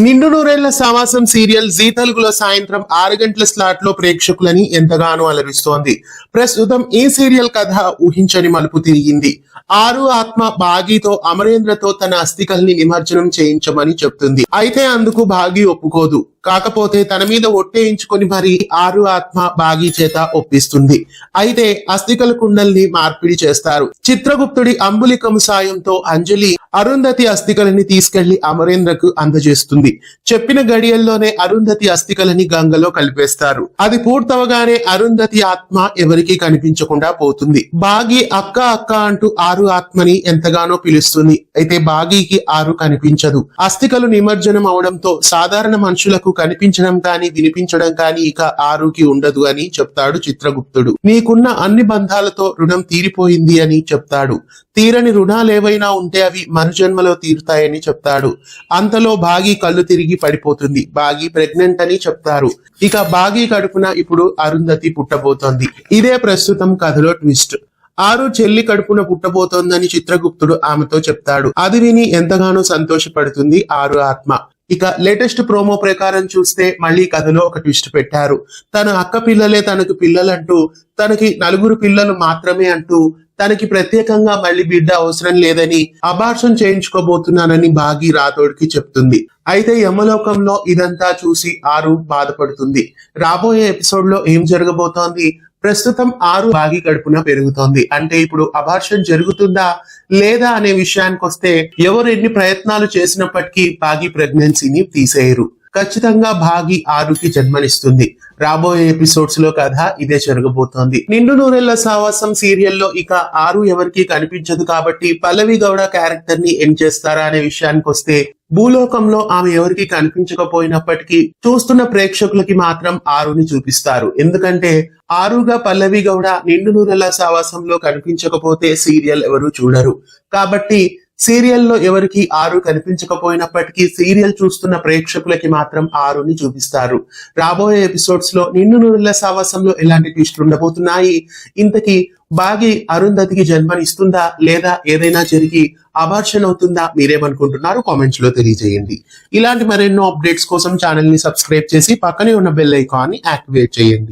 నిండు నూరేళ్ల సావాసం సీరియల్ జీ తెలుగులో సాయంత్రం 6 గంటల స్లాట్ లో ప్రేక్షకులని ఎంతగానో అలరిస్తోంది. ప్రస్తుతం ఈ సీరియల్ కథ ఊహించని మలుపు తిరిగింది. ఆరు ఆత్మ భాగీతో అమరేంద్రతో తన అస్థికల్ని నిమజ్జనం చేయించమని చెప్తుంది. అయితే అందుకు భాగి ఒప్పుకోదు. కాకపోతే తన మీద ఒట్టేయించుకొని మరి ఆరు ఆత్మ భాగి చేత ఒప్పిస్తుంది. అయితే అస్థికల కుండల్ని మార్పిడి చేస్తారు. చిత్రగుప్తుడి అంబులికము సాయంతో అంజలి అరుంధతి అస్థికలని తీసుకెళ్లి అమరేంద్రకు అందజేస్తుంది. చెప్పిన గడియల్లోనే అరుంధతి అస్థికలని గంగలో కలిపేస్తారు. అది పూర్తవగానే అరుంధతి ఆత్మ ఎవరికీ కనిపించకుండా పోతుంది. భాగి అక్క అక్క అంటూ ఆరు ఆత్మని ఎంతగానో పిలుస్తుంది. అయితే భాగికి ఆరు కనిపించదు. అస్థికలు నిమజ్జనం అవడంతో సాధారణ మనుషులకు కనిపించడం కానీ వినిపించడం కానీ ఇక ఆరుకి ఉండదు అని చెప్తాడు చిత్రగుప్తుడు. నీకున్న అన్ని బంధాలతో రుణం తీరిపోయింది అని చెప్తాడు. తీరని రుణాలేవైనా ఉంటే అవి మరుజన్మలో తీరుతాయని చెప్తాడు. అంతలో భాగి కళ్ళు తిరిగి పడిపోతుంది. భాగి ప్రెగ్నెంట్ అని చెప్తారు. ఇక భాగి కడుపున ఇప్పుడు అరుంధతి పుట్టబోతోంది. ఇదే ప్రస్తుతం కథలో ట్విస్ట్. ఆరు చెల్లి కడుపున పుట్టబోతోందని చిత్రగుప్తుడు ఆమెతో చెప్తాడు. అది విని ఎంతగానో సంతోషపడుతుంది ఆరు ఆత్మ. ఇక లేటెస్ట్ ప్రోమో ప్రకారం చూస్తే మళ్ళీ కథలో ఒక ట్విస్ట్ పెట్టారు. తన అక్క పిల్లలే తనకు పిల్లలంటూ, తనకి 4 పిల్లలు మాత్రమే అంటూ, తనకి ప్రత్యేకంగా మళ్ళీ బిడ్డ అవసరం లేదని అబార్షన్ చేయించుకోబోతున్నానని భాగి రాథోడ్కి చెప్తుంది. అయితే యమలోకంలో ఇదంతా చూసి ఆరు బాధపడుతుంది. రాబోయే ఎపిసోడ్ లో ఏం జరగబోతోంది? ప్రస్తుతం ఆరు భాగి కడుపున పెరుగుతోంది. అంటే ఇప్పుడు అబార్షన్ జరుగుతుందా లేదా అనే విషయానికి వస్తే ఎవరు ఎన్ని ప్రయత్నాలు చేసినప్పటికీ భాగి ప్రెగ్నెన్సీని తీసేయరు. ఖచ్చితంగా భాగి ఆరుకి జన్మనిస్తుంది. రాబోయే ఎపిసోడ్స్ లో కథ ఇదే జరగబోతోంది. నిండు నూరేళ్ల సావాసం సీరియల్లో ఇక ఆరు ఎవరికి కనిపించదు కాబట్టి పల్లవి గౌడ క్యారెక్టర్ ని ఎండ్ చేస్తారా అనే విషయానికి వస్తే భూలోకంలో ఆమె ఎవరికి కనిపించకపోయినప్పటికీ చూస్తున్న ప్రేక్షకులకి మాత్రం ఆరుని చూపిస్తారు. ఎందుకంటే ఆరుగా పల్లవి గౌడ నిండు నూరేళ్ల సావాసంలో కనిపించకపోతే సీరియల్ ఎవరు చూడరు. కాబట్టి సీరియల్లో ఎవరికి ఆరు కనిపించకపోయినప్పటికీ సీరియల్ చూస్తున్న ప్రేక్షకులకి మాత్రం ఆరుని చూపిస్తారు. రాబోయే ఎపిసోడ్స్ లో నిండు నూరేళ్ల సావాసంలో ఎలాంటి ట్విస్టులు ఉండబోతున్నాయి? ఇంతకీ భాగి అరుంధతికి జన్మనిస్తుందా లేదా ఏదైనా జరిగి అబార్షన్ అవుతుందా? మీరేమనుకుంటున్నారు? కామెంట్స్ లో తెలియజేయండి. ఇలాంటి మరెన్నో అప్డేట్స్ కోసం ఛానల్ ని సబ్స్క్రైబ్ చేసి పక్కనే ఉన్న బెల్ ఐకాన్ ని యాక్టివేట్ చేయండి.